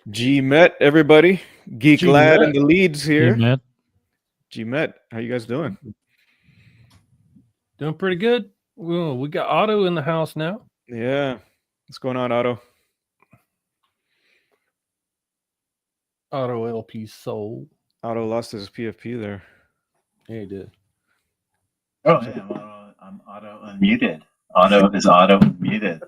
G-Met, everybody. Geek Lad G-Met. in the leads Hey, here. Matt. G-Met, how you guys doing? Doing pretty good. Well, we got Otto in the house now. Yeah. What's going on, Otto? Otto LP Soul. Otto lost his PFP there. Yeah, he did. Oh, yeah, I'm auto unmuted. Auto is auto unmuted.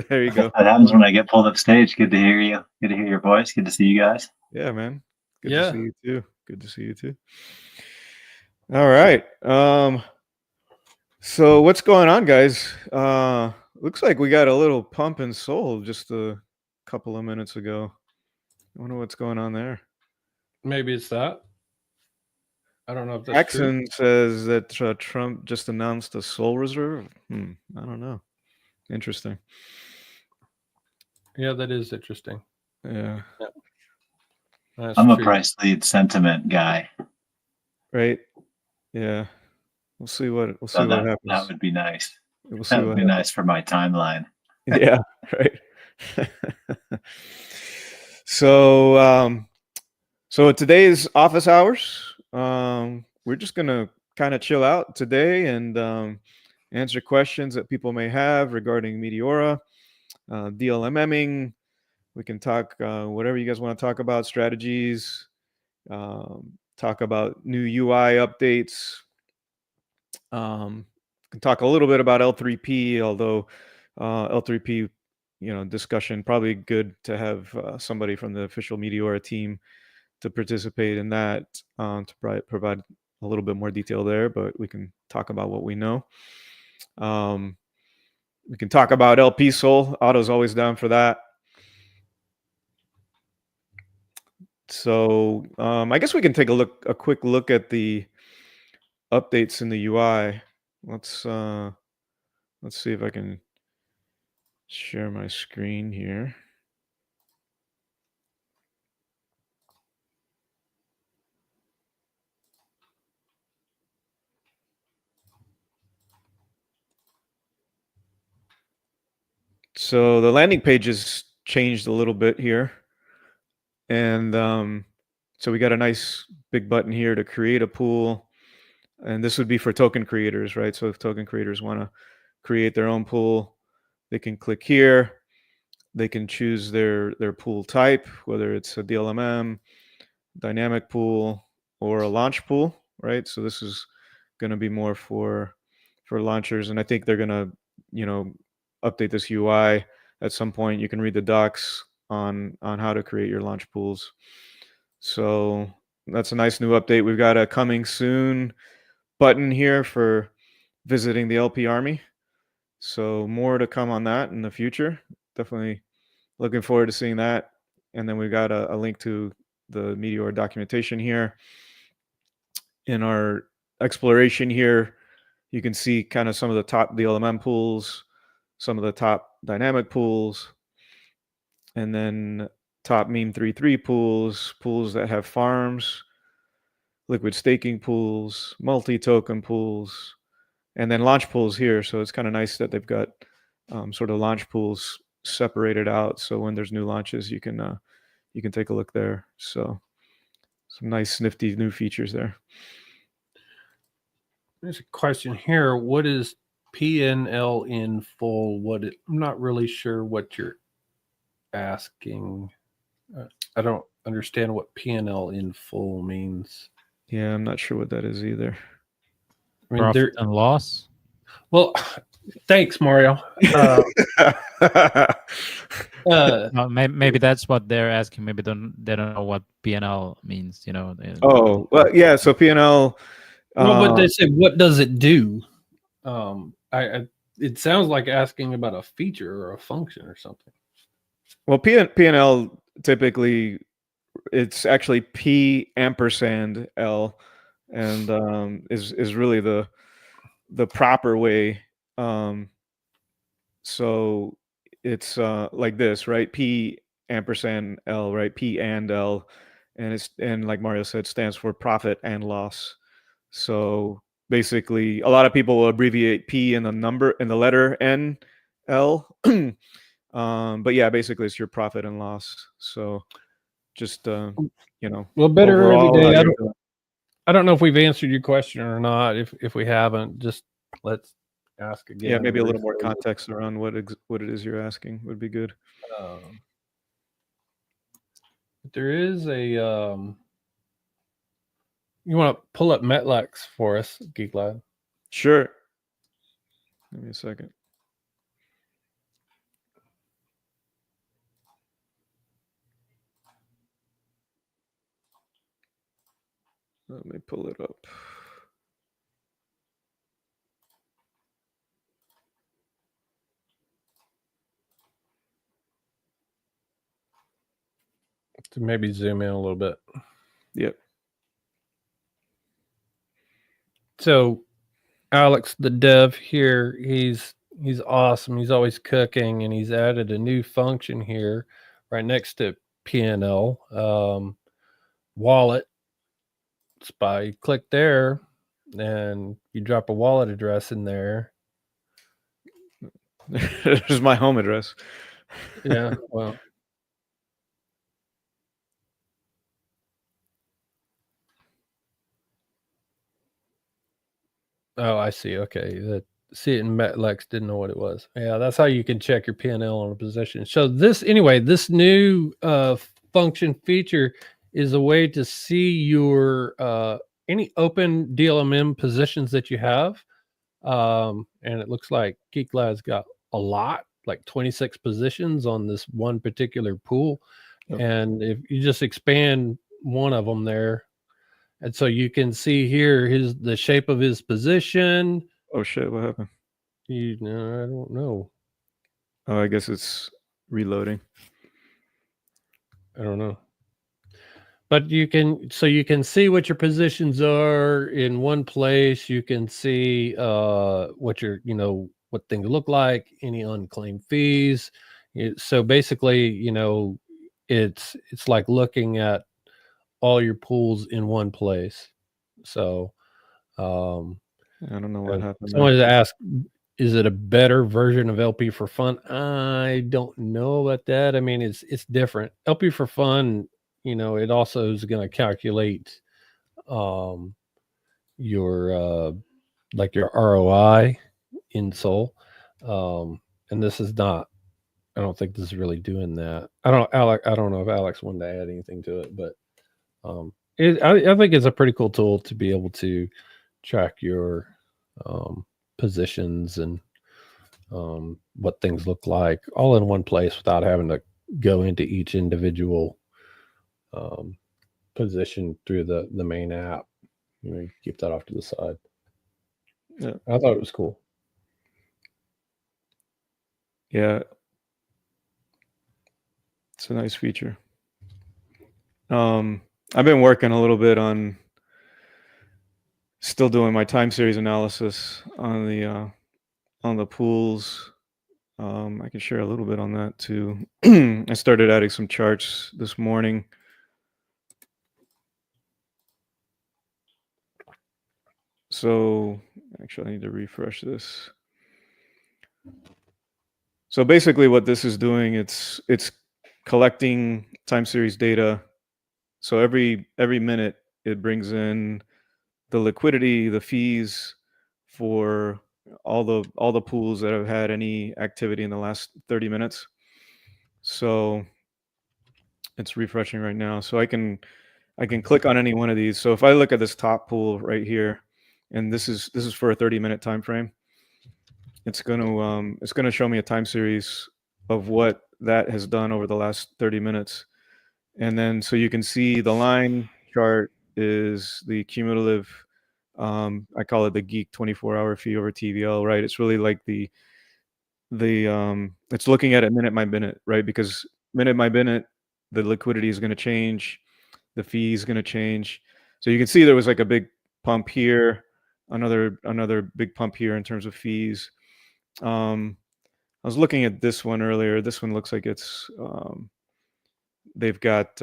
There you go. That happens when I get pulled up stage. Good to hear you. Good to hear your voice. Good to see you guys. Yeah, man. Good Yeah. to see you too. Good to see you too. All right. So what's going on, guys? Looks like we got a little pump and soul just a couple of minutes ago. I wonder what's going on there. Maybe it's that. I don't know if that's Jackson says that Trump just announced a soul reserve. I don't know. Interesting. true. Yeah, that is interesting. Yeah. That's I'm a true. price lead sentiment guy. Right. Yeah. We'll see what So what happens. that would be nice. We'll see That what would be happens. nice for my timeline. Yeah. Right. So today's office hours. We're just gonna kind of chill out today and answer questions that people may have regarding Meteora, DLMMing. We can talk whatever you guys want to talk about, strategies, talk about new UI updates. Can talk a little bit about L3P, although L3P, discussion, probably good to have somebody from the official Meteora team to participate in that, to provide a little bit more detail there, but we can talk about what we know. We can talk about LP Soul. Otto's always down for that. So I guess we can take a quick look at the updates in the UI. Let's see if I can share my screen here. So the landing page has changed a little bit here. And so we got a nice big button here to create a pool. And this would be for token creators, right? So if token creators want to create their own pool, they can click here. They can choose their pool type, whether it's a DLMM, dynamic pool, or a launch pool, right? So this is going to be more for launchers, and I think they're going to, update this UI at some point. You can read the docs on how to create your launch pools. So that's a nice new update. We've got a coming soon button here for visiting the LP Army. So more to come on that in the future. Definitely looking forward to seeing that. And then we've got a link to the Meteor documentation here. In our exploration here, you can see kind of some of the top DLMM pools, some of the top dynamic pools, and then top Meme33 pools that have farms, liquid staking pools, multi-token pools, and then launch pools here. So it's kind of nice that they've got sort of launch pools separated out. So when there's new launches, you can take a look there. So some nice nifty new features there. There's a question here. What is PNL in full? I'm not really sure what you're asking. I don't understand what PNL in full means. Yeah, I'm not sure what that is either. I mean, Profit and loss. Well, thanks, Mario. Maybe that's what they're asking. Maybe they don't know what PNL means. Oh, well, yeah. So PNL. Well, but they say, what does it do? It sounds like asking about a feature or a function or something. Well, PNL typically, it's actually P ampersand L, and is really the proper way. So it's like this, right? P ampersand L, right? P and L, and like Mario said, stands for profit and loss. So basically, a lot of people will abbreviate P in the letter N L. But yeah, basically it's your profit and loss. So just you know, Well, better early overall, how day. you're doing. I don't know if we've answered your question or not. If we haven't, just let's ask again. Yeah, maybe a little more briefly. context around what it is you're asking would be good. There is a you want to pull up Metlex for us, Geek Lab? Sure. Give me a second. Let me pull it up. To maybe zoom in a little bit. Yep. So Alex, the dev here, he's awesome. He's always cooking, and he's added a new function here right next to PNL wallet. It's by click there, and you drop a wallet address in there. There's my home address. Yeah, well. Oh, I see. Okay. See it in Metlex, didn't know what it was. Yeah, that's how you can check your PNL on a position. So this new function feature is a way to see your any open DLMM positions that you have. And it looks like Geek Lab's got a lot, like 26 positions on this one particular pool. Yep. And if you just expand one of them there, and so you can see here the shape of his position. Oh shit! What happened? I don't know. Oh, I guess it's reloading. I don't know. But you can see what your positions are in one place. You can see what what things look like, any unclaimed fees. So basically, it's like looking at all your pools in one place. So I don't know what happened. Someone asked, is it a better version of LP for Fun? I don't know about that. I mean, it's different. LP for Fun, it also is going to calculate your your ROI in Sol. And this is not. I don't think this is really doing that. I don't know if Alex wanted to add anything to it, but I think it's a pretty cool tool to be able to track your positions and what things look like all in one place without having to go into each individual position through the main app. You keep that off to the side. Yeah, I thought it was cool. Yeah, it's a nice feature. I've been working a little bit on still doing my time series analysis on the pools. I can share a little bit on that too. I started adding some charts this morning. So actually I need to refresh this. So basically what this is doing, it's collecting time series data. So every minute it brings in the liquidity, the fees for all the pools that have had any activity in the last 30 minutes. So it's refreshing right now. So I can click on any one of these. So if I look at this top pool right here, and this is for a 30-minute time frame, it's gonna show me a time series of what that has done over the last 30 minutes. And then so you can see the line chart is the cumulative, I call it the Geek 24-hour fee over TVL, right? It's really like it's looking at it minute by minute, right? Because minute by minute, the liquidity is going to change, the fee is going to change. So you can see there was like a big pump here, another big pump here in terms of fees. I was looking at this one earlier. This one looks like it's they've got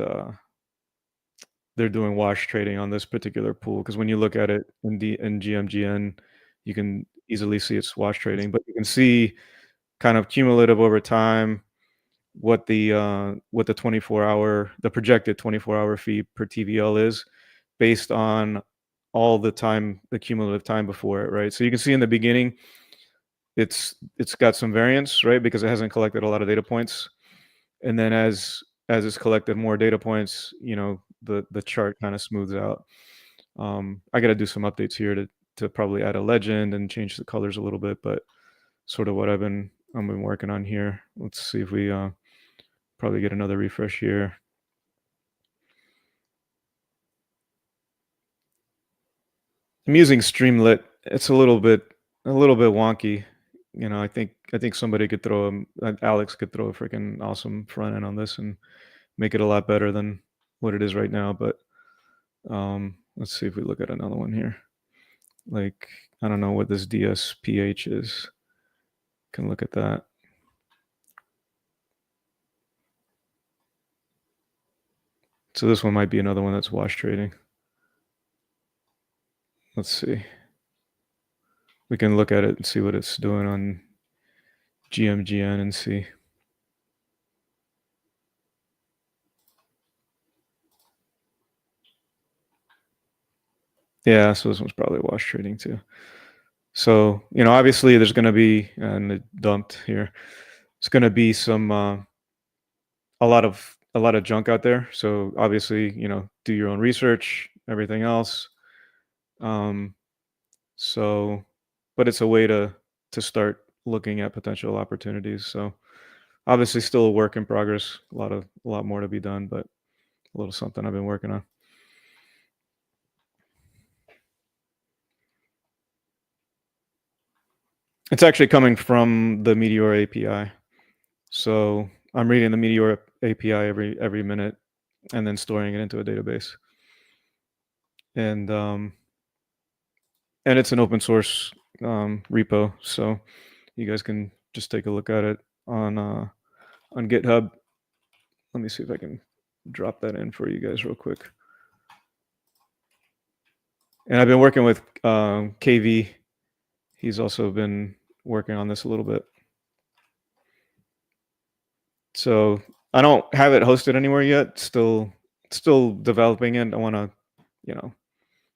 they're doing wash trading on this particular pool, because when you look at it in GMGN, you can easily see it's wash trading, but you can see kind of cumulative over time. what the 24-hour, the projected 24-hour fee per TVL is based on all the time, the cumulative time before it, right? So you can see in the beginning, it's got some variance, right? Because it hasn't collected a lot of data points. And then as it's collected more data points, you know, the chart kind of smooths out. I got to do some updates here to probably add a legend and change the colors a little bit, but sort of what I've been working on here. Let's see if we probably get another refresh here. I'm using Streamlit. It's a little bit wonky. You know, I think somebody could throw Alex could throw a freaking awesome front end on this and make it a lot better than what it is right now. But let's see if we look at another one here. Like, I don't know what this DSPH is. Can look at that. So this one might be another one that's wash trading. Let's see. We can look at it and see what it's doing on GMGN and see. Yeah, so this one's probably wash trading too. So, you know, obviously there's going to be, and it dumped here, it's going to be some, a lot of junk out there. So obviously, you know, do your own research, everything else. So, but it's a way to start looking at potential opportunities. So obviously still a work in progress, a lot more to be done, but a little something I've been working on. It's actually coming from the Meteor API. So I'm reading the Meteor API every minute and then storing it into a database. And it's an open source repo, so you guys can just take a look at it on GitHub. Let me see if I can drop that in for you guys real quick. And I've been working with KV. He's also been working on this a little bit. So I don't have it hosted anywhere yet. Still developing it. I want to, you know,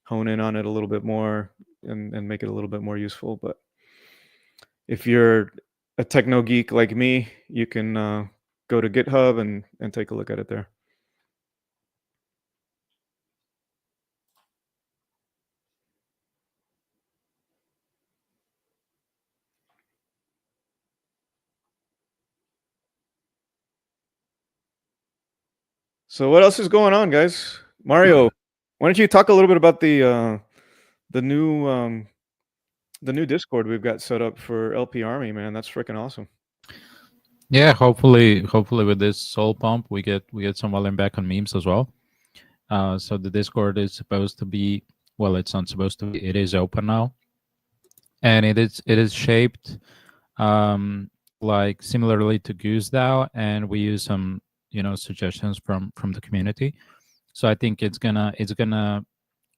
hone in on it a little bit more and make it a little bit more useful. But if you're a techno geek like me, you can go to GitHub and take a look at it there. So what else is going on, guys? Mario, why don't you talk a little bit about the new Discord we've got set up for LP Army, man? That's freaking awesome. Yeah, hopefully with this Soul Pump, we get some volume back on memes as well. So the Discord is supposed to be, well, it's not supposed to be, it is open now, and it is shaped like similarly to GooseDAO, and we use some, you know, suggestions from the community. So I think it's gonna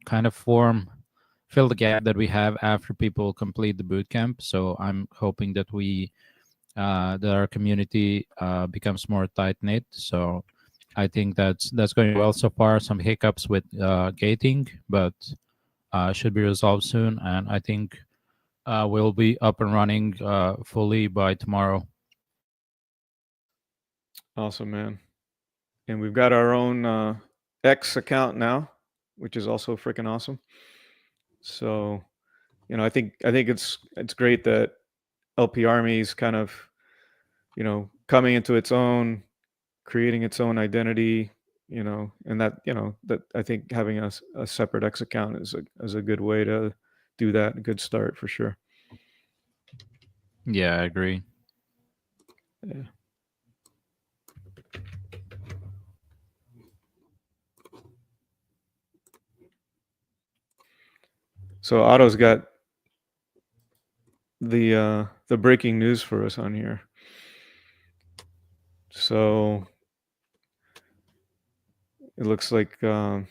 kind of fill the gap that we have after people complete the bootcamp. So I'm hoping that that our community becomes more tight knit. So I think that's going well so far. Some hiccups with gating, but should be resolved soon. And I think we'll be up and running fully by tomorrow. Awesome, man. And we've got our own X account now, which is also freaking awesome. So, you know, I think it's great that LP Army is kind of, you know, coming into its own, creating its own identity, you know, and that, you know, that I think having a separate X account is a good way to do that. A good start for sure. Yeah, I agree. Yeah. So Otto's got the breaking news for us on here. So it looks like Trump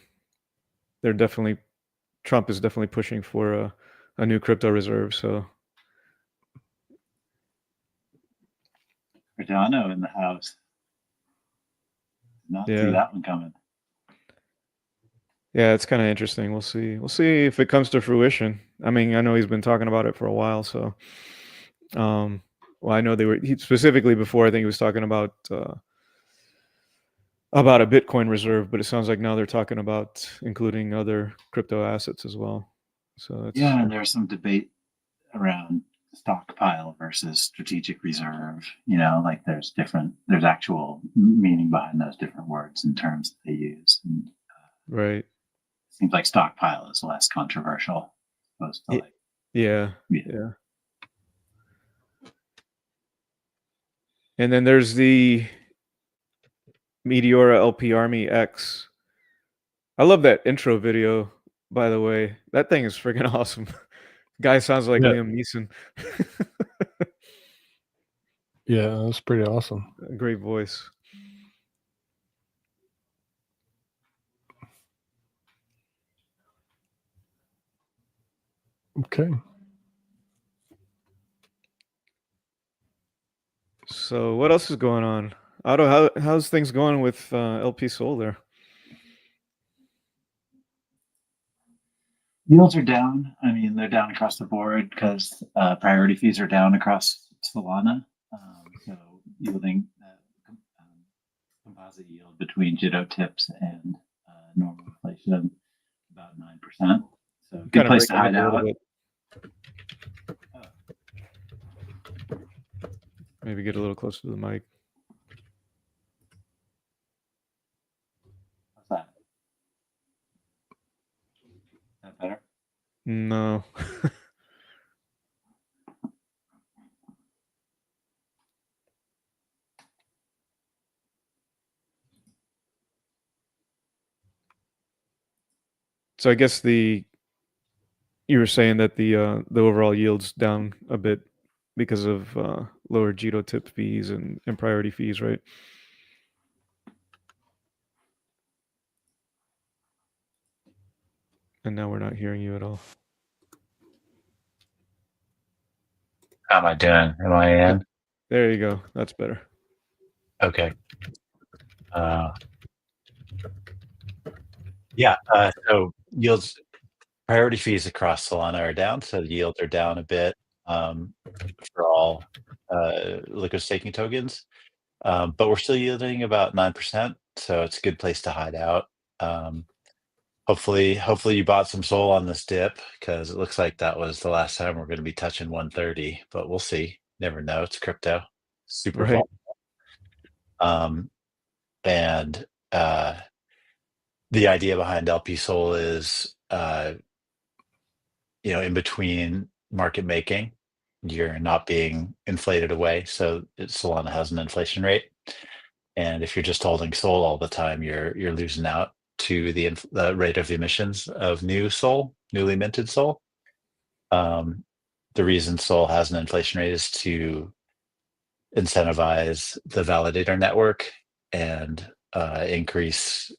is definitely pushing for a new crypto reserve. So Cardano in the house. Not Yeah. see that one coming. Yeah, it's kind of interesting. We'll see. We'll see if it comes to fruition. I mean, I know he's been talking about it for a while, so well, I know specifically before, I think he was talking about a Bitcoin reserve, but it sounds like now they're talking about including other crypto assets as well. So that's Yeah, and there's some debate around stockpile versus strategic reserve. Like there's actual meaning behind those different words and terms that they use. And right. seems like stockpile is less controversial, opposed to like Yeah. Yeah. Yeah. And then there's the Meteora LP Army X. I love that intro video, by the way. That thing is freaking awesome. Guy sounds like Yeah. Liam Neeson. Yeah, that's pretty awesome. Great voice. Okay. So what else is going on? Otto, how's things going with LP Soul there? Yields are down. I mean, they're down across the board because priority fees are down across Solana. So yielding composite yield between Jito tips and normal inflation about 9%. So good Kinda place to breaking hide up a little out. bit. Maybe get a little closer to the mic. What's that? Is that better? No. So I guess you were saying that the overall yield's down a bit because of lower Jito tip fees and priority fees, right? And now we're not hearing you at all. How am I doing? Am I in? There you go. That's better. Okay. So yields, priority fees across Solana are down, so the yields are down a bit for all liquid staking tokens, but we're still yielding about 9%, so it's a good place to hide out. Hopefully you bought some SOL on this dip, because it looks like that was the last time we're going to be touching 130, but we'll see. Never know. It's crypto. Super Right. volatile. And the idea behind LP Soul is, in between market making, you're not being inflated away. So Solana has an inflation rate, and if you're just holding SOL all the time, you're losing out to the rate of emissions of newly minted SOL. The reason SOL has an inflation rate is to incentivize the validator network and increase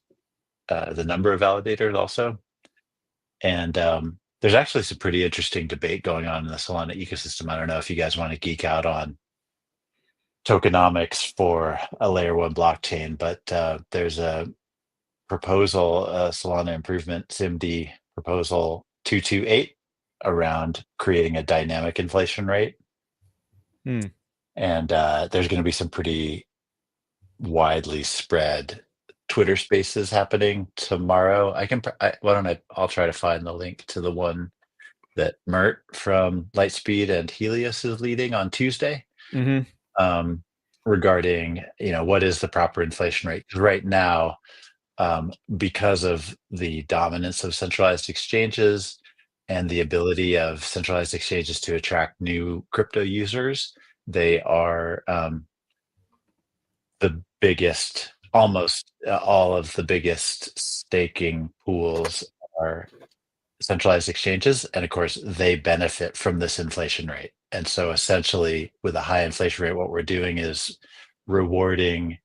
the number of validators also. And there's actually some pretty interesting debate going on in the Solana ecosystem. I don't know if you guys want to geek out on tokenomics for a layer 1 blockchain, but there's a proposal, Solana improvement SIMD proposal 228, around creating a dynamic inflation rate. And there's going to be some pretty widely spread Twitter spaces happening tomorrow. I'll try to find the link to the one that Mert from Lightspeed and Helios is leading on Tuesday. Regarding, what is the proper inflation rate? Because right now, because of the dominance of centralized exchanges and the ability of centralized exchanges to attract new crypto users, they are the biggest, almost all of the biggest staking pools are centralized exchanges. And of course, they benefit from this inflation rate. And so essentially, with a high inflation rate, what we're doing is rewarding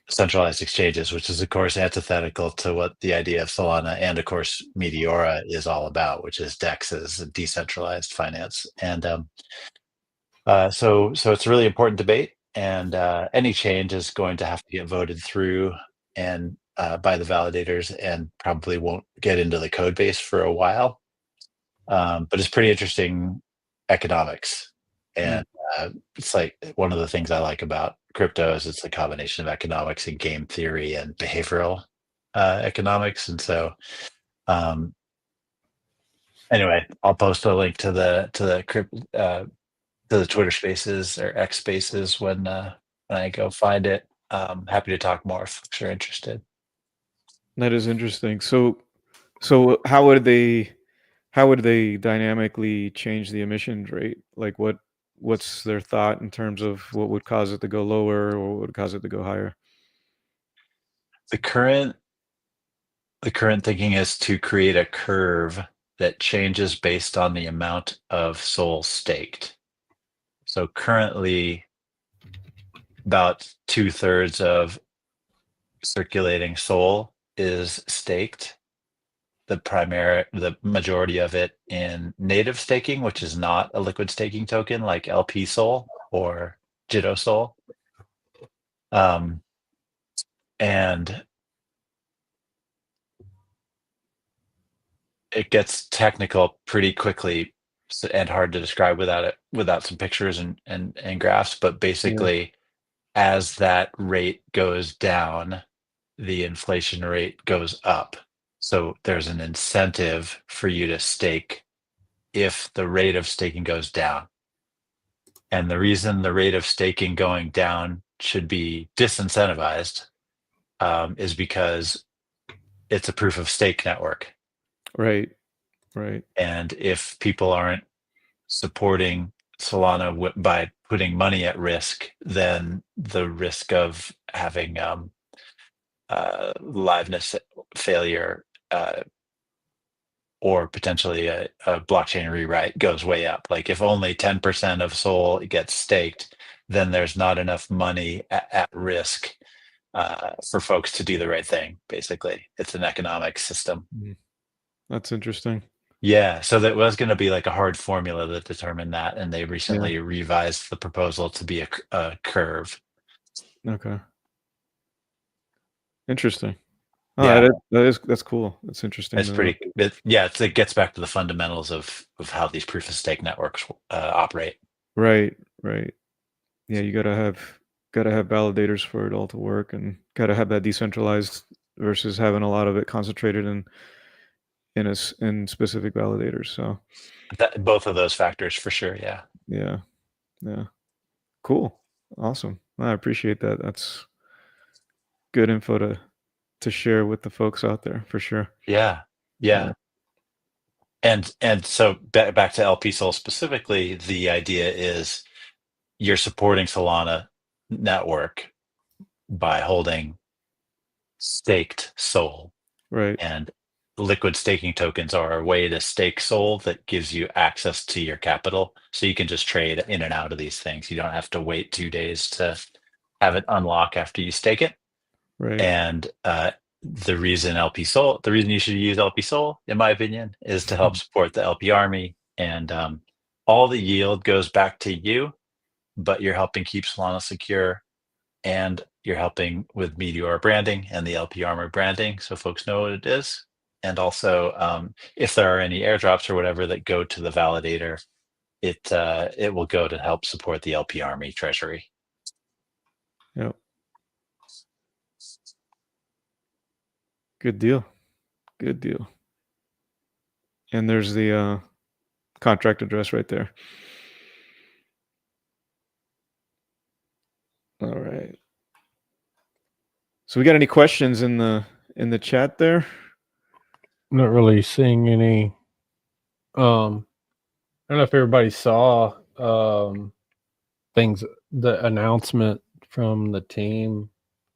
centralized exchanges, which is of course antithetical to what the idea of Solana and of course Meteora is all about, which is DEXs and decentralized finance. And so it's a really important debate. and any change is going to have to get voted through and by the validators, and probably won't get into the code base for a while. But it's pretty interesting economics, and it's like one of the things I like about crypto is it's a combination of economics and game theory and behavioral economics. And so anyway, I'll post a link to the Twitter Spaces or X Spaces when I go find it. Happy to talk more if folks are interested. That is interesting. So how would they dynamically change the emissions rate? Like what's their thought in terms of what would cause it to go lower or what would cause it to go higher? The current thinking is to create a curve that changes based on the amount of SOL staked. So currently, about 2/3 of circulating SOL is staked. The majority of it in native staking, which is not a liquid staking token like LP SOL or Jito SOL. And it gets technical pretty quickly and hard to describe without some pictures and graphs. But basically, as that rate goes down, the inflation rate goes up. So there's an incentive for you to stake if the rate of staking goes down. And the reason the rate of staking going down should be disincentivized is because it's a proof of stake network. Right. And if people aren't supporting Solana by putting money at risk, then the risk of having liveness failure or potentially a blockchain rewrite goes way up. Like if only 10% of SOL gets staked, then there's not enough money at risk for folks to do the right thing. Basically, it's an economic system. That's interesting. Yeah, so that was going to be like a hard formula that determined that, and they recently revised the proposal to be a curve. Okay. Interesting. Oh, that's cool. That's interesting. It's pretty. It gets back to the fundamentals of how these proof of stake networks operate. Right. Yeah, you gotta have validators for it all to work, and gotta have that decentralized versus having a lot of it concentrated in specific validators. So both of those factors for sure. Yeah. Cool. Awesome. I appreciate that. That's good info to share with the folks out there for sure. Yeah. And so back to LP Sol specifically, the idea is you're supporting Solana network by holding staked SOL. Right. And liquid staking tokens are a way to stake SOL that gives you access to your capital. So you can just trade in and out of these things. You don't have to wait 2 days to have it unlock after you stake it. Right. And the reason you should use LP Sol, in my opinion, is to help support the LP army. And all the yield goes back to you, but you're helping keep Solana secure, and you're helping with Meteor branding and the LP Armor branding, so folks know what it is. And also, if there are any airdrops or whatever that go to the validator, it will go to help support the LP Army treasury. Yep. Good deal. And there's the contract address right there. All right. So we got any questions in the chat there? Not really seeing any. I don't know if everybody saw the announcement from the team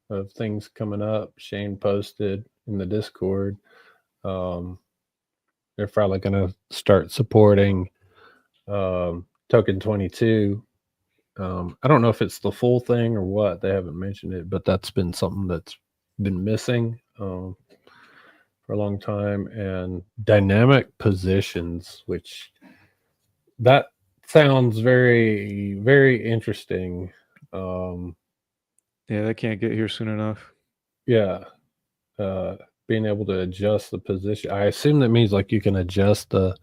of things coming up. Shane posted in the Discord. They're probably going to start supporting Token 22. I don't know if it's the full thing or what. They haven't mentioned it, but that's been something that's been missing for a long time. And dynamic positions, which that sounds very, very interesting. Yeah, they can't get here soon enough. Yeah. Being able to adjust the position. I assume that means like you can adjust the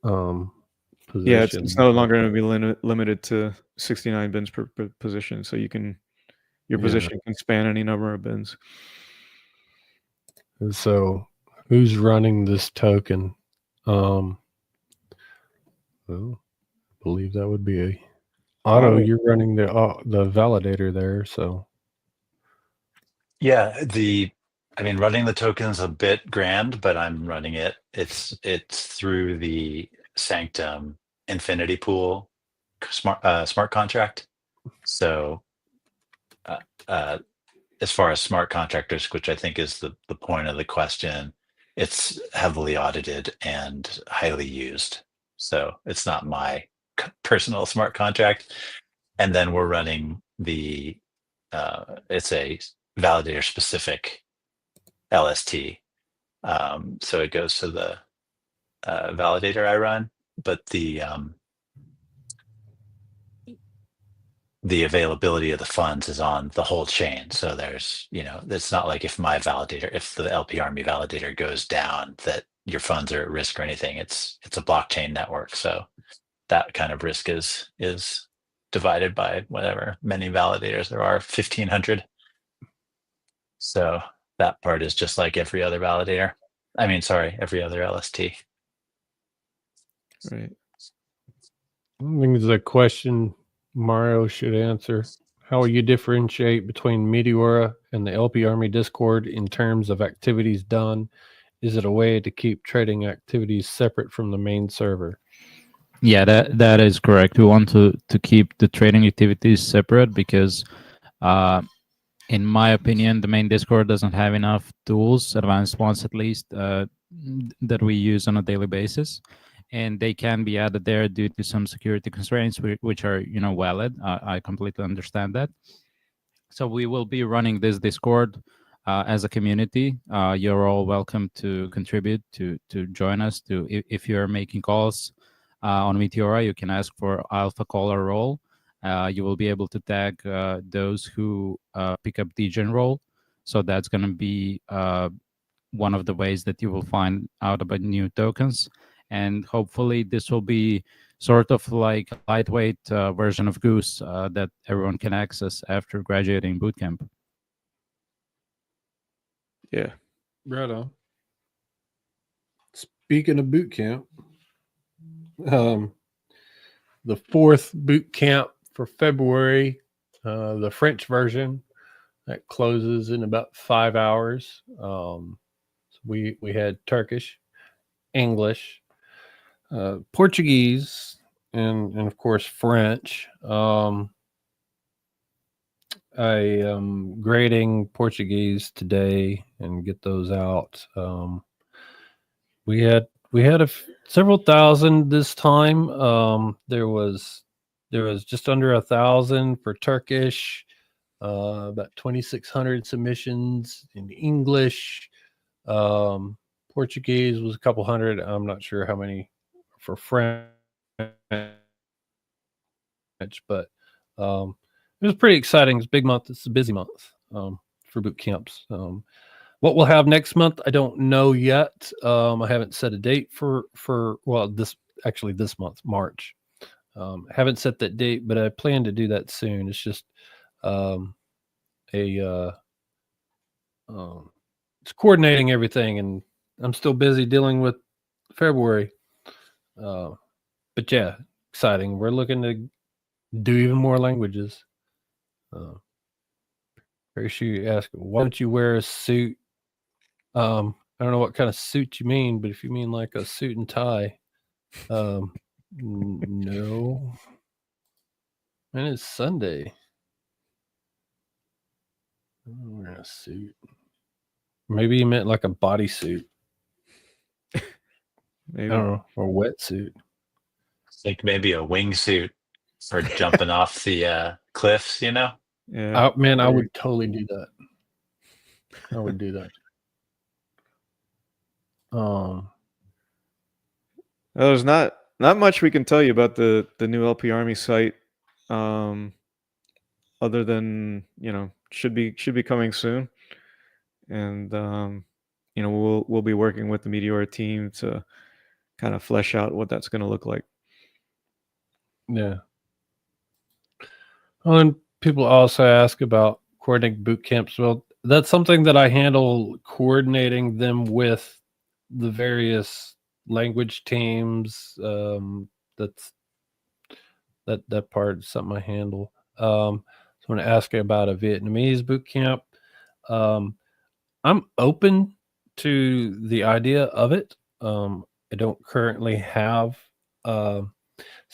position. Yeah, it's no longer going to be limited to 69 bins per position, so your Yeah. position can span any number of bins. And so who's running this token? Well, I believe that would be Otto. Otto. You're running the validator there, so Yeah, I mean, running the token's a bit grand, but I'm running it. It's through the Sanctum Infinity Pool smart contract. So, as far as smart contractors, which I think is the point of the question, it's heavily audited and highly used. So it's not my personal smart contract. And then we're running the it's a validator specific LST. So it goes to the validator I run, but the availability of the funds is on the whole chain. So there's, it's not like if the LP Army validator goes down, that your funds are at risk or anything. It's a blockchain network. So that kind of risk is divided by whatever many validators there are, 1,500. So that part is just like every other validator. Every other LST. Right. I think it's a question Mario should answer. How will you differentiate between Meteora and the LP Army Discord in terms of activities done? Is it a way to keep trading activities separate from the main server? Yeah, that is correct. We want to keep the trading activities separate because, in my opinion, the main Discord doesn't have enough tools, advanced ones at least, that we use on a daily basis. And they can be added there due to some security constraints, which are, valid. I completely understand that. So we will be running this Discord as a community. You're all welcome to contribute, to join us. If you're making calls on Meteora, you can ask for Alpha Caller role. You will be able to tag those who pick up DGen role. So that's going to be one of the ways that you will find out about new tokens. And hopefully this will be sort of like a lightweight version of Goose that everyone can access after graduating bootcamp. Yeah. Right on. Speaking of boot camp, the fourth boot camp for February, the French version, that closes in about 5 hours. So we had Turkish, English, Portuguese, and of course French. I am grading Portuguese today and get those out. We had several thousand this time. There was just under 1,000 for Turkish, about 2,600 submissions in English. Portuguese was a couple hundred. I'm not sure how many for French, but it was pretty exciting. It's a big month. It's a busy month for boot camps. What we'll have next month, I don't know yet. I haven't set a date for this month, March. Haven't set that date, but I plan to do that soon. It's just it's coordinating everything, and I'm still busy dealing with February. But yeah, exciting. We're looking to do even more languages. Very sure you ask, why don't you wear a suit? I don't know what kind of suit you mean, but if you mean like a suit and tie, no. And it's Sunday. I'm wearing a suit. Maybe you meant like a bodysuit. Maybe. I don't know, or wetsuit. Like maybe a wingsuit for jumping off the cliffs, Yeah. I would totally do that. I would do that. There's not much we can tell you about the new LP Army site. other than, should be coming soon. And we'll be working with the Meteora team to kind of flesh out what that's going to look like. Yeah. Well, and people also ask about coordinating boot camps. Well, that's something that I handle, coordinating them with the various language teams. That part is something I handle. So I'm going to ask you about a Vietnamese boot camp. I'm open to the idea of it. I don't currently have,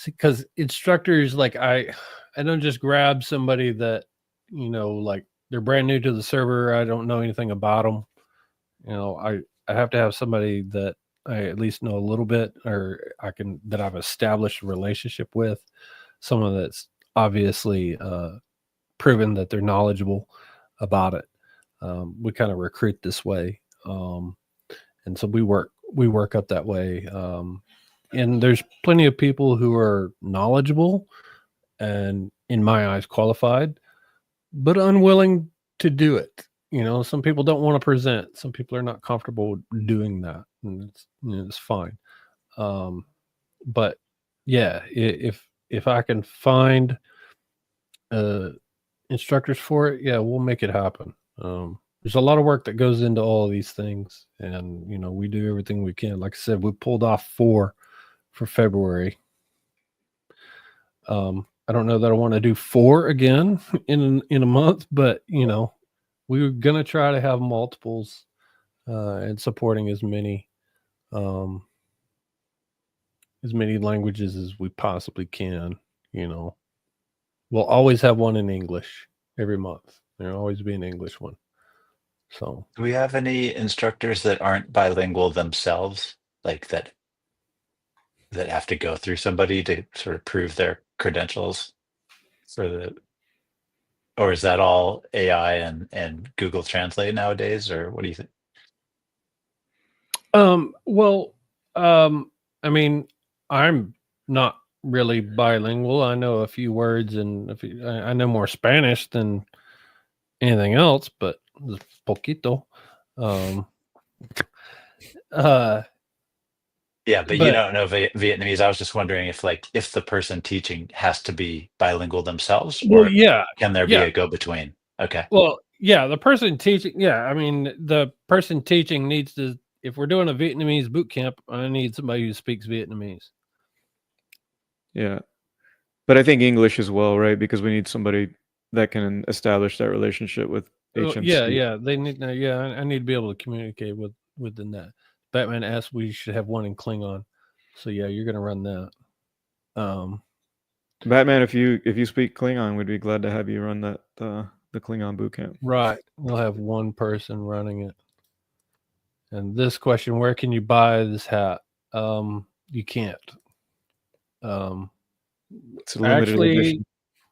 because instructors, like I don't just grab somebody that, like they're brand new to the server. I don't know anything about them. I have to have somebody that I at least know a little bit, or that I've established a relationship with, someone that's obviously proven that they're knowledgeable about it. We kind of recruit this way, and so we work up that way. And there's plenty of people who are knowledgeable and, in my eyes, qualified, but unwilling to do it. Some people don't want to present. Some people are not comfortable doing that, and it's fine. But yeah, if I can find instructors for it, yeah, we'll make it happen. There's a lot of work that goes into all of these things, and we do everything we can. Like I said, we pulled off 4 for February. I don't know that I want to do 4 again in a month, but we were gonna try to have multiples, and supporting as many languages as we possibly can. We'll always have one in English every month. There'll always be an English one. So, Do we have any instructors that aren't bilingual themselves, like that have to go through somebody to sort of prove their credentials or is that all AI and Google Translate nowadays, or what do you think? well, I mean, I'm not really bilingual. I know a few words, and I know more Spanish than anything else, but poquito. Yeah, but you But don't know Vietnamese. I was just wondering if the person teaching has to be bilingual themselves, well, or yeah, can there be a go-between? Okay. well, yeah, the person teaching, I mean, the person teaching needs to. If we're doing a Vietnamese boot camp, I need somebody who speaks Vietnamese. Yeah. But I think English as well, right? Because we need somebody that can establish that relationship with HMC. Yeah, they need. I need to be able to communicate within that. Batman asked we should have one in Klingon, so yeah, you're gonna run that. Batman, if you speak Klingon, we'd be glad to have you run that the Klingon boot camp. Right, we'll have one person running it. And this question: where can you buy this hat? You can't. It's a limited Actually, edition.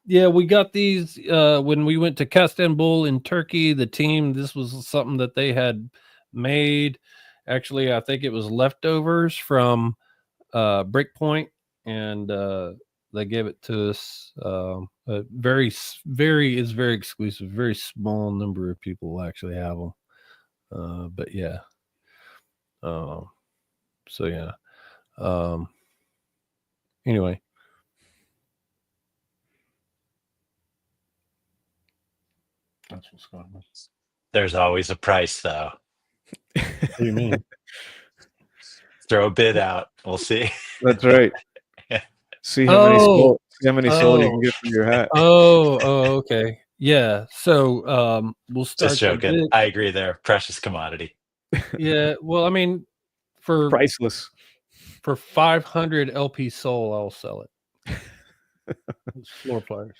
yeah, we got these when we went to Kastanbul in Turkey. The team, this was something that they had made. Actually, I think it was leftovers from Breakpoint, and they gave it to us. Very exclusive. Very small number of people actually have them. But yeah. So yeah. Anyway. That's what's going on. There's always a price, though. What do you mean? Throw a bid out. We'll see. That's right. See how many sold you can get for your hat. Okay. Yeah. So we'll start. Just joking. I agree there. Precious commodity. Yeah. Well, I mean, for Priceless. For 500 LP Soul, I'll sell it. It's floor pliers.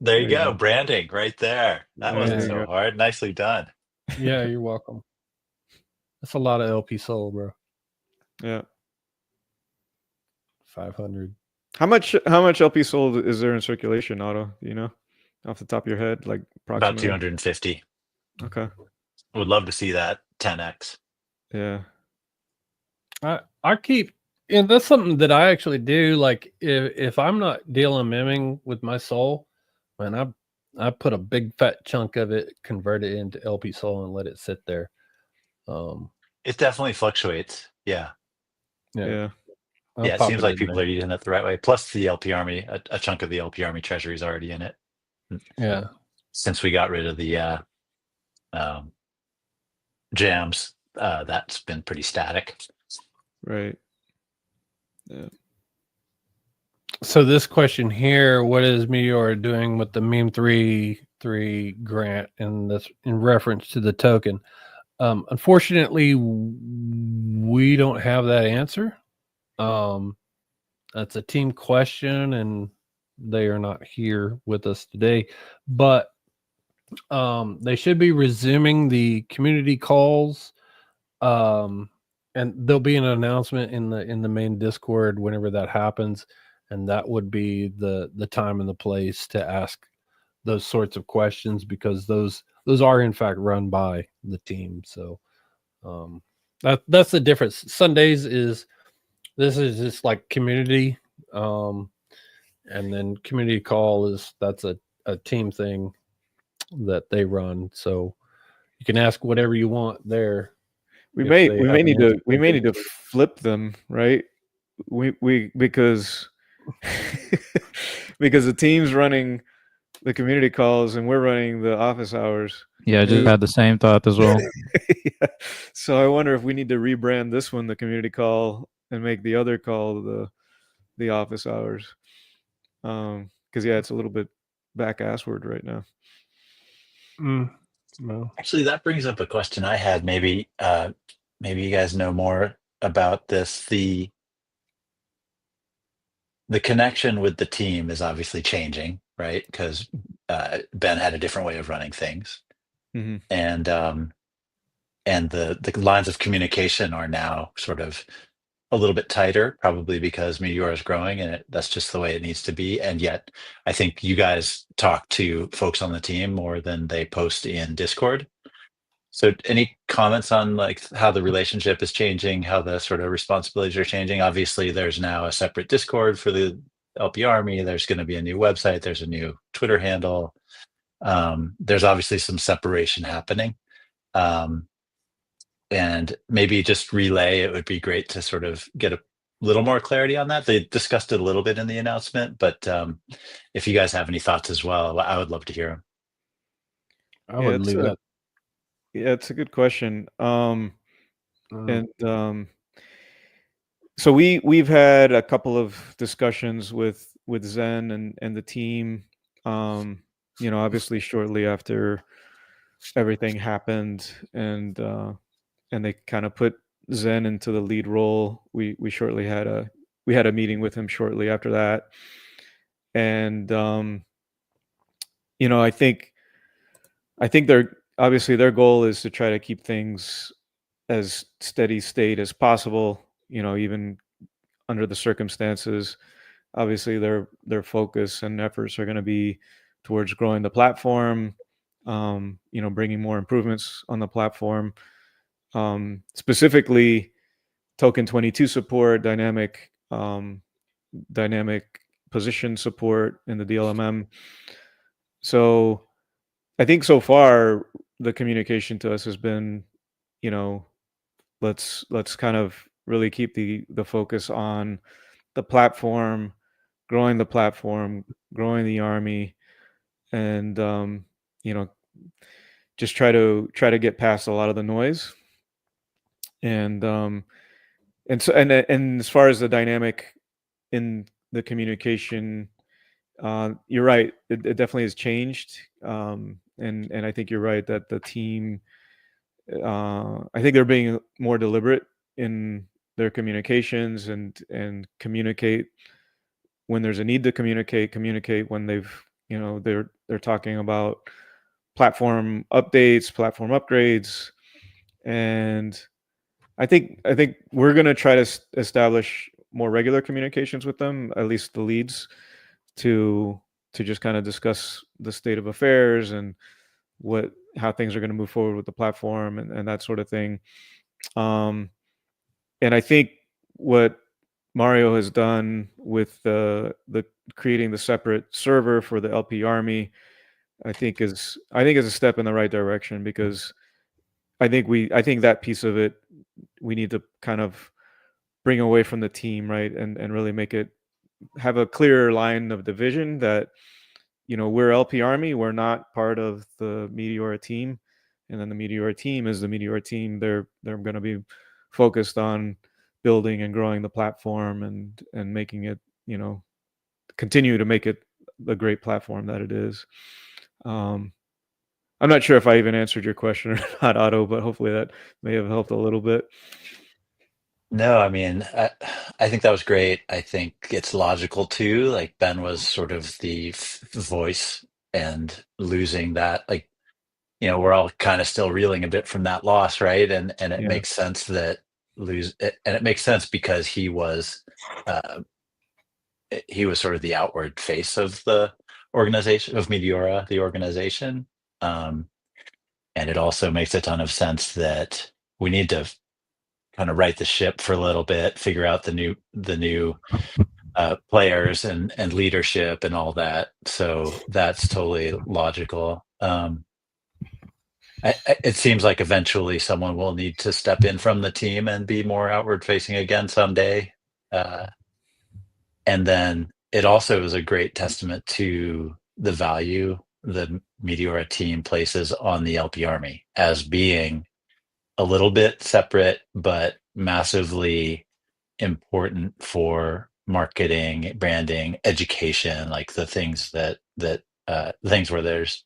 There you go. Branding right there. That wasn't so hard. Nicely done. Yeah, you're welcome. That's a lot of LP Soul, bro. Yeah. 500. How much LP Soul is there in circulation, Otto? Do you know off the top of your head, like approximately? About 250. Okay. Would love to see that 10x. Yeah. I keep, and that's something that I actually do. Like if I'm not dealing mimming with my soul, man, I put a big fat chunk of it, convert it into LP Sol, and let it sit there. It definitely fluctuates. Yeah. Yeah. I'll Yeah. It pop seems it like in people there. are using it the right way. Plus the LP Army, a chunk of the LP Army treasury is already in it. Yeah. Since we got rid of the jams, that's been pretty static. Right. Yeah. So this question here, what is Meteor doing with the Meme 3 grant and this in reference to the token? Unfortunately, we don't have that answer. That's a team question, and they are not here with us today. But they should be resuming the community calls, and there'll be an announcement in the main Discord whenever that happens, and that would be the time and the place to ask those sorts of questions, because those are in fact run by the team. So that's the difference. Sundays is just like community, and then community call that's a team thing that they run. So you can ask whatever you want there. We if may they we have may an need to answer we for may you. need to flip them, right? We because because the team's running the community calls and we're running the office hours. Yeah, I just Maybe- had the same thought as well. Yeah. So I wonder if we need to rebrand this one the community call and make the other call the office hours. Because yeah, it's a little bit back assward right now. No. Actually, that brings up a question I had. Maybe you guys know more about this. The connection with the team is obviously changing, right? Because Ben had a different way of running things, Mhm. and the lines of communication are now sort of a little bit tighter, probably because Meteor is growing, and that's just the way it needs to be. And yet, I think you guys talk to folks on the team more than they post in Discord. So any comments on like how the relationship is changing, how the sort of responsibilities are changing? Obviously, there's now a separate Discord for the LP Army. There's going to be a new website. There's a new Twitter handle. There's obviously some separation happening. And maybe just relay, it would be great to sort of get a little more clarity on that. They discussed it a little bit in the announcement, but if you guys have any thoughts as well, I would love to hear them. I would leave that. Yeah, it's a good question. Mm. And so we've had a couple of discussions with Zen and the team. Obviously shortly after everything happened, and they kind of put Zen into the lead role. We shortly had a meeting with him shortly after that, and I think their goal is to try to keep things as steady state as possible. Even under the circumstances. Obviously, their focus and efforts are going to be towards growing the platform. Bringing more improvements on the platform. Specifically, Token 22 support, dynamic position support in the DLMM. So I think so far the communication to us has been, let's kind of really keep the focus on the platform, growing the platform, growing the army, and just try to get past a lot of the noise. And as far as the dynamic in the communication, you're right. It definitely has changed, and I think you're right that the team. I think they're being more deliberate in their communications and communicate when there's a need to communicate when they're talking about platform updates, platform upgrades, and I think we're going to try to establish more regular communications with them, at least the leads, to just kind of discuss the state of affairs and how things are going to move forward with the platform and that sort of thing. And I think what Mario has done with the creating the separate server for the LP Army I think is a step in the right direction, because I think that piece of it we need to kind of bring away from the team, right? And really make it have a clearer line of division that, we're LP Army, we're not part of the Meteora team. And then the Meteora team is the Meteora team. They're going to be focused on building and growing the platform and making it, continue to make it the great platform that it is. I'm not sure if I even answered your question or not, Otto, but hopefully that may have helped a little bit. No, I mean, I think that was great. I think it's logical too. Like Ben was sort of the voice, and losing that, like, we're all kind of still reeling a bit from that loss, right? And it Yeah. makes sense that and it makes sense because uh, he was sort of the outward face of the organization, of Meteora, the organization. Um, and it also makes a ton of sense that we need to kind of right the ship for a little bit, figure out the new players and leadership and all that. So that's totally logical. It seems like eventually someone will need to step in from the team and be more outward facing again someday. And then it also is a great testament to the value the Meteora team places on the LP Army as being a little bit separate, but massively important for marketing, branding, education, like the things things where there's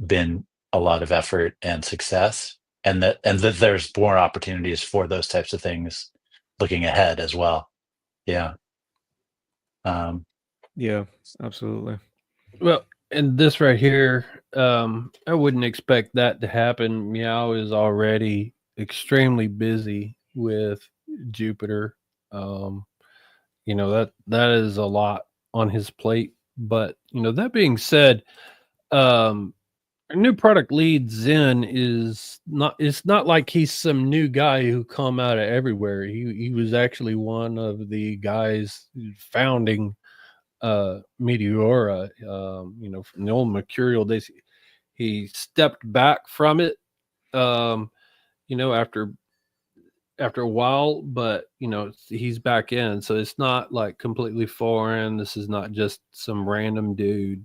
been a lot of effort and success, and that there's more opportunities for those types of things looking ahead as well. Yeah. Um, Yeah, absolutely. Well, and this right here, I wouldn't expect that to happen. Meow is already extremely busy with Jupiter. That is a lot on his plate. But that being said, our new product lead Zen is not. It's not like he's some new guy who come out of everywhere. He was actually one of the guys founding Meteora, from the old Mercurial days. He stepped back from it, after a while, but he's back in, so it's not like completely foreign. This is not just some random dude.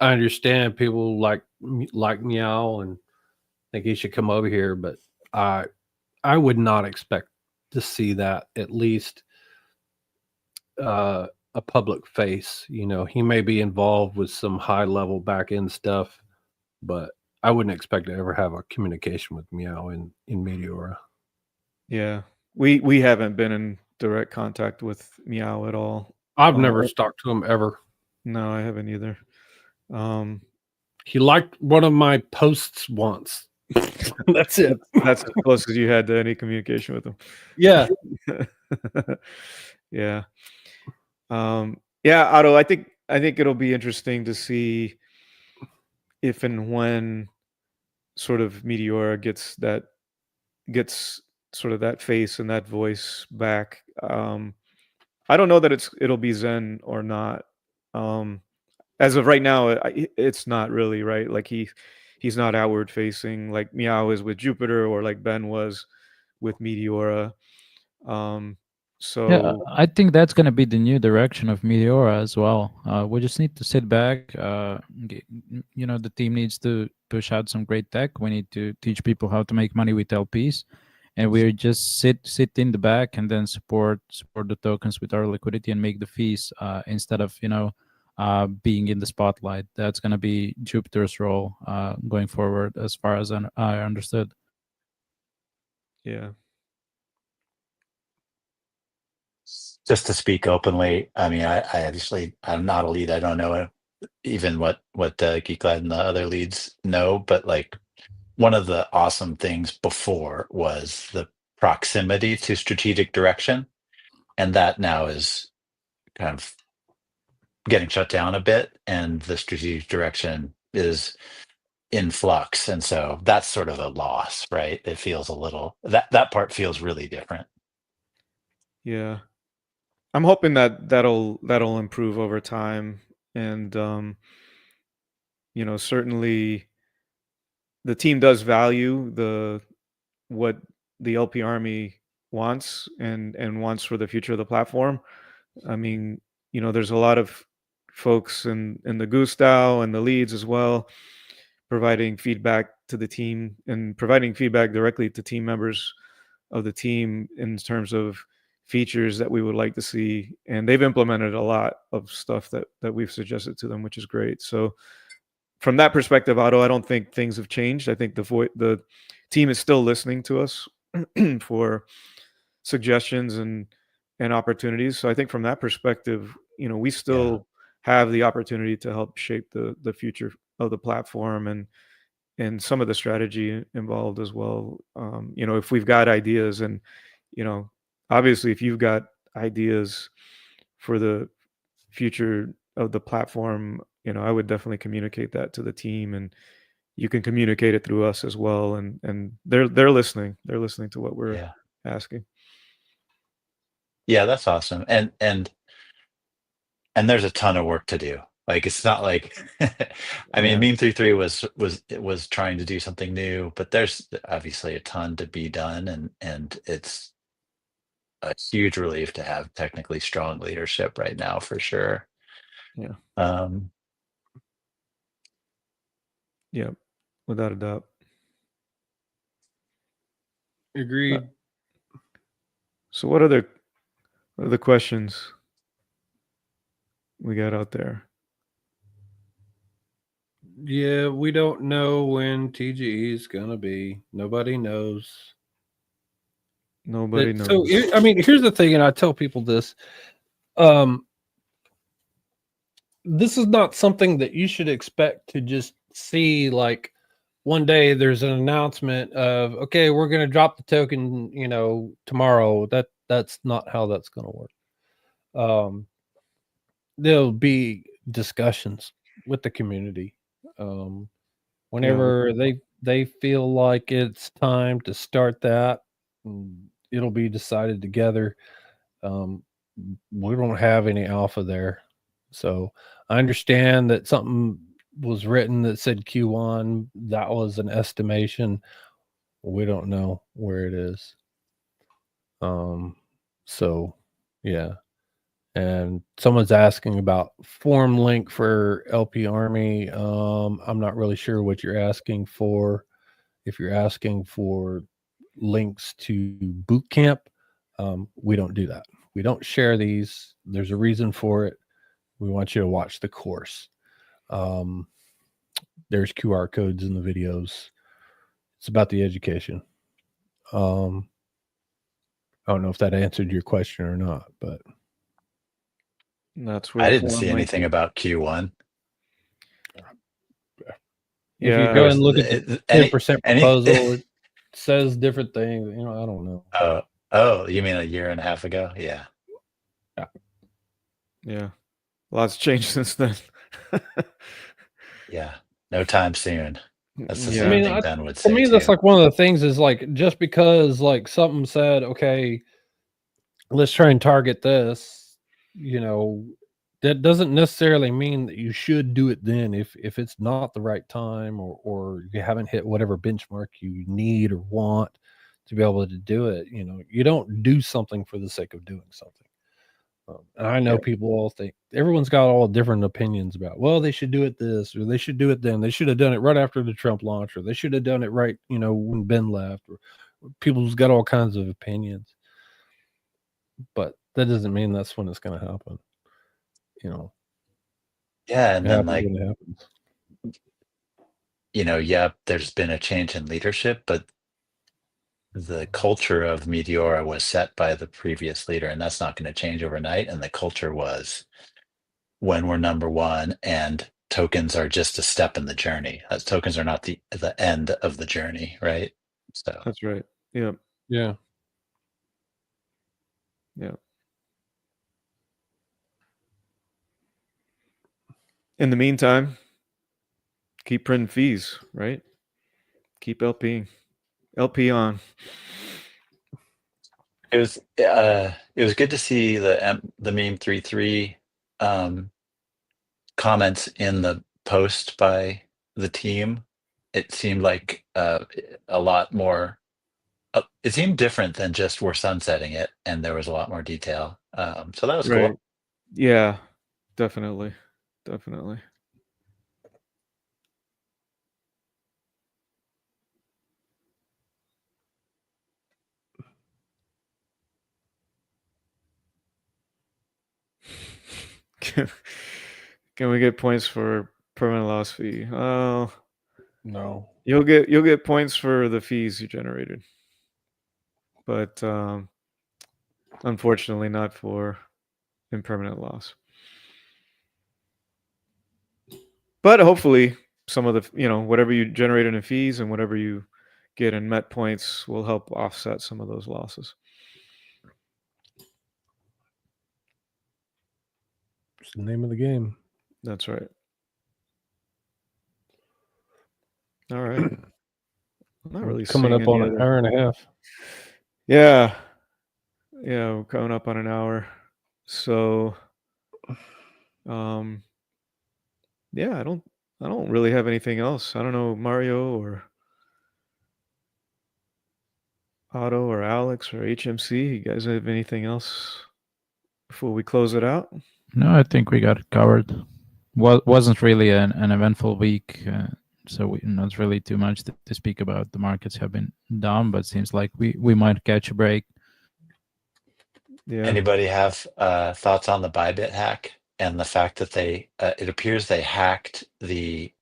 I understand people like Meow and think he should come over here, but I would not expect to see that, at least a public face. He may be involved with some high level back end stuff, but I wouldn't expect to ever have a communication with Meow in Meteora. Yeah. We haven't been in direct contact with Meow at all. I've never talked to him ever. No, I haven't either. He liked one of my posts once. That's it. That's as close as you had to any communication with him. Yeah. Yeah. Yeah, Otto, I think it'll be interesting to see if and when sort of Meteora gets sort of that face and that voice back. I don't know that it'll be Zen or not. As of right now, it's not really, right. Like he's not outward facing like Meow is with Jupiter, or like Ben was with Meteora. So Yeah, I think that's going to be the new direction of Meteora as well. We just need to sit back. The team needs to push out some great tech. We need to teach people how to make money with LPs, and we just sit in the back and then support the tokens with our liquidity and make the fees instead of being in the spotlight. That's going to be Jupiter's role going forward, as far as I understood. yeah. just to speak openly, I mean, I'm not a lead. I don't know even what Geeklad and the other leads know, but like one of the awesome things before was the proximity to strategic direction, and that now is kind of getting shut down a bit, and the strategic direction is in flux, and so that's sort of a loss, right? It feels a little that part feels really different. Yeah. I'm hoping that'll improve over time. and certainly the team does value what the LP Army wants and wants for the future of the platform. I mean, there's a lot of folks in the Goose DAO and the leads as well, providing feedback to the team and providing feedback directly to team members of the team in terms of features that we would like to see. And they've implemented a lot of stuff that we've suggested to them, which is great. So from that perspective, Otto, I don't think things have changed. I think the team is still listening to us for suggestions and opportunities. So I think from that perspective, we still have the opportunity to help shape the future of the platform and some of the strategy involved as well. If we've got ideas and, obviously if you've got ideas for the future of the platform, I would definitely communicate that to the team, and you can communicate it through us as well. And they're listening. They're listening to what we're asking. Yeah, that's awesome. And there's a ton of work to do. Like, it's not like, I mean, Yeah. Meme33 was trying to do something new, but there's obviously a ton to be done, and it's a huge relief to have technically strong leadership right now, for sure. Yeah. Um, Yeah, without a doubt. Agreed. So what other questions we got out there? Yeah, we don't know when TGE is gonna be. Nobody knows. Nobody knows. So I mean, here's the thing, and I tell people this. This is not something that you should expect to just see like one day there's an announcement of, okay, we're going to drop the token, tomorrow. That's not how that's going to work. There'll be discussions with the community. Whenever they feel like it's time to start that, it'll be decided together. We don't have any alpha there. So I understand that something was written that said Q1. That was an estimation. We don't know where it is. So yeah. And someone's asking about form link for LP Army. I'm not really sure what you're asking for. If you're asking for links to boot camp, we don't do that. We don't share these. There's a reason for it. We want you to watch the course. There's QR codes in the videos. It's about the education. I don't know if that answered your question or not, but that's where I didn't see anything about Q1. If you go and look at the 10% proposal, it says different things. I don't know. Oh, you mean a year and a half ago? Yeah. Yeah. Lots changed since then. Yeah. No time soon. That's the Yeah. same thing Ben would say. For me, that's like one of the things is like, just because like something said, okay, let's try and target this, that doesn't necessarily mean that you should do it then if it's not the right time or you haven't hit whatever benchmark you need or want to be able to do it. You don't do something for the sake of doing something. And I know people all think, everyone's got all different opinions about, well, they should do it this or they should do it then. They should have done it right after the Trump launch, or they should have done it right, when Ben left, or people's got all kinds of opinions. But that doesn't mean that's when it's going to happen. Yeah, and then like, when it happens. There's been a change in leadership, but the culture of Meteora was set by the previous leader, and that's not going to change overnight. And the culture was, when we're number one, and tokens are just a step in the journey. Tokens are not the end of the journey, right? So that's right. Yeah. Yeah. Yeah. In the meantime, keep printing fees, right? Keep LP on. it was good to see the Meme33 comments in the post by the team, it seemed like a lot more. It seemed different than just we're sunsetting it, and there was a lot more detail. So that was Right. cool. Yeah, definitely. Definitely. Can we get points for permanent loss fee? Oh, No. you'll get points for the fees you generated, but unfortunately not for impermanent loss. But hopefully some of the, whatever you generated in fees and whatever you get in met points will help offset some of those losses. It's the name of the game. That's right. All right. I'm not really Coming seeing up on any an other- hour and a half. Yeah. Yeah, we're coming up on an hour. So yeah, I don't really have anything else. I don't know, Mario or Otto or Alex or HMC. You guys have anything else before we close it out? No, I think we got it covered. Wasn't really an eventful week, so not really too much to speak about. The markets have been down, but seems like we might catch a break. Yeah. Anybody have thoughts on the Bybit hack and the fact that it appears they hacked the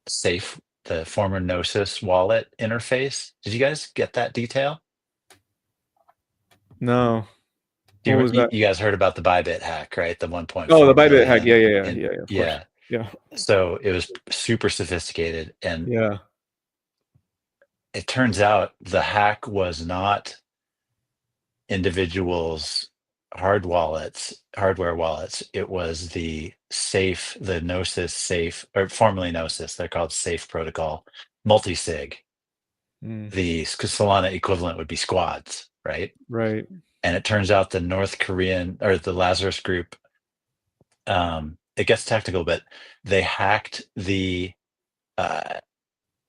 safe, the former Gnosis wallet interface? Did you guys get that detail? No. Do What was that? you guys heard about the Bybit hack, right? The 1.4 Oh, the Bybit hack. million Yeah, of course. yeah. Yeah. So it was super sophisticated, and Yeah. it turns out the hack was not individuals' hardware wallets. It was the Gnosis safe, or formerly Gnosis. They're called Safe Protocol multi-sig. Mm, The Solana equivalent would be squads, right? right. And it turns out the North Korean or the Lazarus group, it gets technical, but they hacked the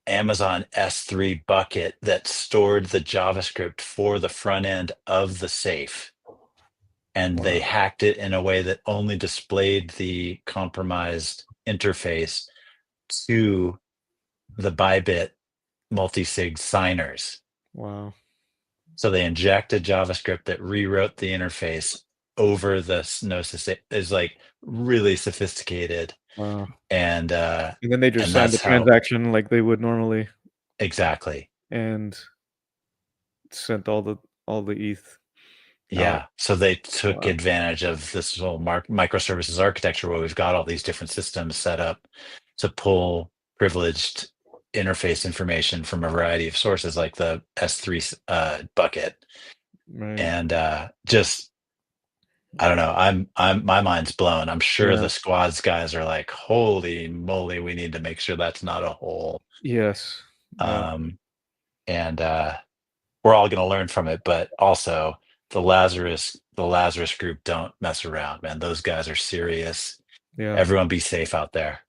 Amazon S3 bucket that stored the JavaScript for the front end of the safe. And they hacked it in a way that only displayed the compromised interface to the Bybit multi-sig signers. Wow. So they injected JavaScript that rewrote the interface over the Gnosis. It is like really sophisticated. Wow. And then they just and signed the that's how- transaction like they would normally exactly. and sent all the ETH. Yeah. So they took Wow. advantage of this whole microservices architecture where we've got all these different systems set up to pull privileged interface information from a variety of sources like the S3 bucket. Right. And just I don't know. My mind's blown. I'm sure Yeah. the squads guys are like, holy moly, we need to make sure that's not a hole. Yes. Yeah. And we're all gonna learn from it, but also the Lazarus group don't mess around, man. Those guys are serious. Yeah. Everyone be safe out there.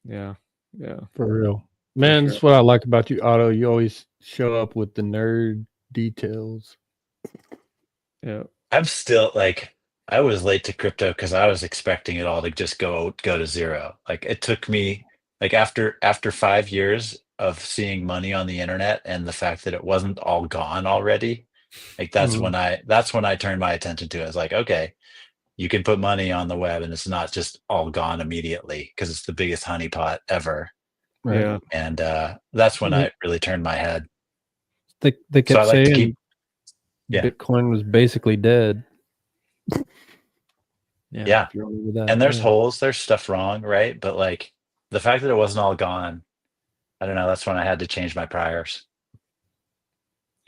Yeah. Yeah. For real. Man, sure. that's what I like about you, Otto. You always show up with the nerd details. Yeah. I'm still like I was late to crypto because I was expecting it all to just go to zero. Like it took me like after 5 years of seeing money on the internet and the fact that it wasn't all gone already, like that's when I turned my attention to it. I was like, okay, you can put money on the web and it's not just all gone immediately because it's the biggest honeypot ever. Right. Yeah. And that's when I really turned my head. They So I kept like to saying keep Bitcoin was basically dead. yeah. If you remember that. And there's Yeah. holes, there's stuff wrong, right? But like the fact that it wasn't all gone, I don't know. That's when I had to change my priors.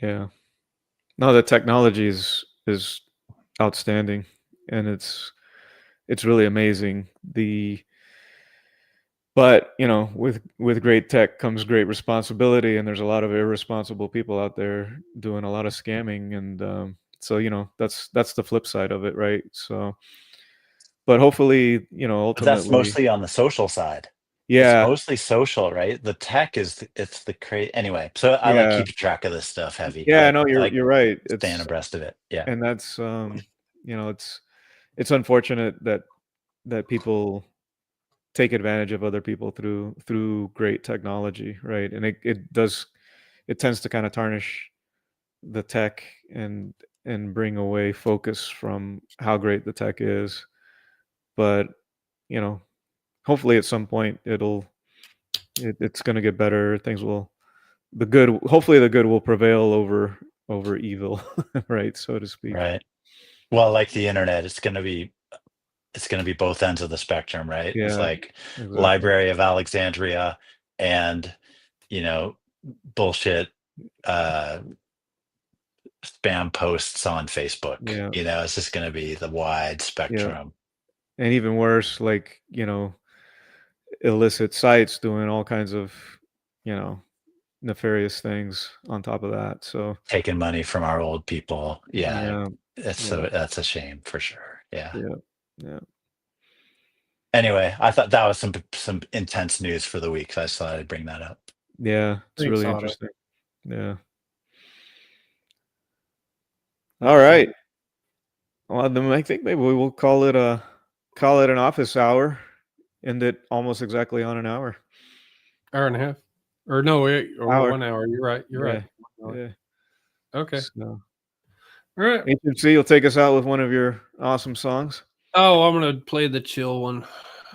Yeah. No, the technology is outstanding, and it's really amazing. But with great tech comes great responsibility, and there's a lot of irresponsible people out there doing a lot of scamming, and so that's the flip side of it, right? So, but hopefully, But ultimately, that's mostly on the social side. yeah, It's mostly social, right? The tech it's the anyway. So I like yeah, keeping track of this stuff heavy. yeah. Like No, I like you're right. staying abreast of it. Yeah. And that's it's unfortunate that people take advantage of other people through great technology, right? And it tends to kind of tarnish the tech and bring away focus from how great the tech is. But you know, hopefully at some point it's going to get better. Things will hopefully the good will prevail over evil, right, so to speak. Right. Well, like the internet, it's going to be both ends of the spectrum, right? It's Yeah, like exactly. Library of Alexandria and bullshit spam posts on Facebook. Yeah, It's just going to be the wide yeah. spectrum. And even worse, like, illicit sites doing all kinds of, nefarious things on top of that. So Taking money from our old people. Yeah. yeah, That's a shame for sure. Yeah. yeah. Anyway, I thought that was some intense news for the week. So I just thought I'd bring that up. Yeah, it's Thanks, really Otto. interesting. Yeah. All right. Well, then I think maybe we will call it an office hour. End it almost exactly on an hour. Hour and a half, or no, or Hour. 1 hour. You're right. You're right. Yeah. Okay. So, All right. HMC, you'll take us out with one of your awesome songs. Oh, I'm gonna play the chill one.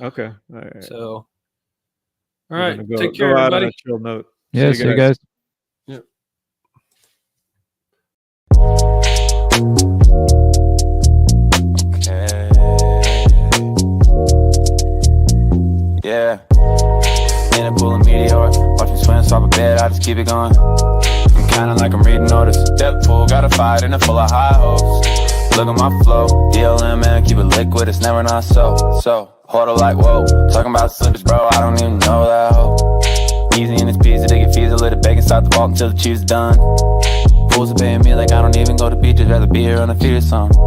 Okay. All right. So, all We're right. gonna Take care, go out on everybody. a chill note. Yeah, see you guys. Yep. Yeah. In a pool of meteor, watch me swim, swap a bed, I just keep it going. I'm kinda like I'm reading orders. Depth pool, got a fight in it full of high hopes. Look at my flow, DLM man, keep it liquid, it's never not so. Huddle like whoa, talking about slippers, bro, I don't even know that hoe. Easy in this pizza, they get fees, I let it bake inside the vault until the cheese is done. Fools are paying me like I don't even go to beaches, rather be here on a feed or something.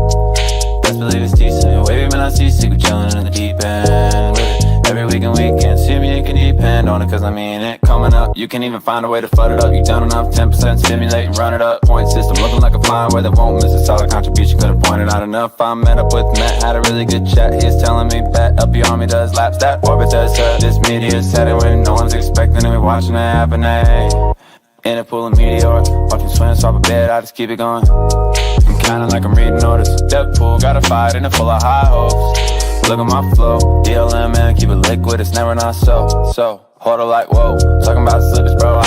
Best believe it's decent, wavy man I see, sick of chillin' in the deep end. Every weekend, see me, you can depend on it, cause I mean it. Coming up, you can even find a way to flood it up. You done enough, 10% stimulate and run it up. Point system looking like a flying where they won't miss a solid contribution. Could've pointed out enough. I met up with Matt, had a really good chat. He's telling me bet up your army does laps. That orbit does her. This media said it when no one's expecting it. We watching it happen, eh? In a pool of meteor, watch me swim, swap a bed, I just keep it going. I'm kinda like I'm reading orders. Depth pool, got a fight in it full of high hopes. Look at my flow, DLM man, keep it liquid, it's never not so. Huddle like whoa, talking about slippers, bro.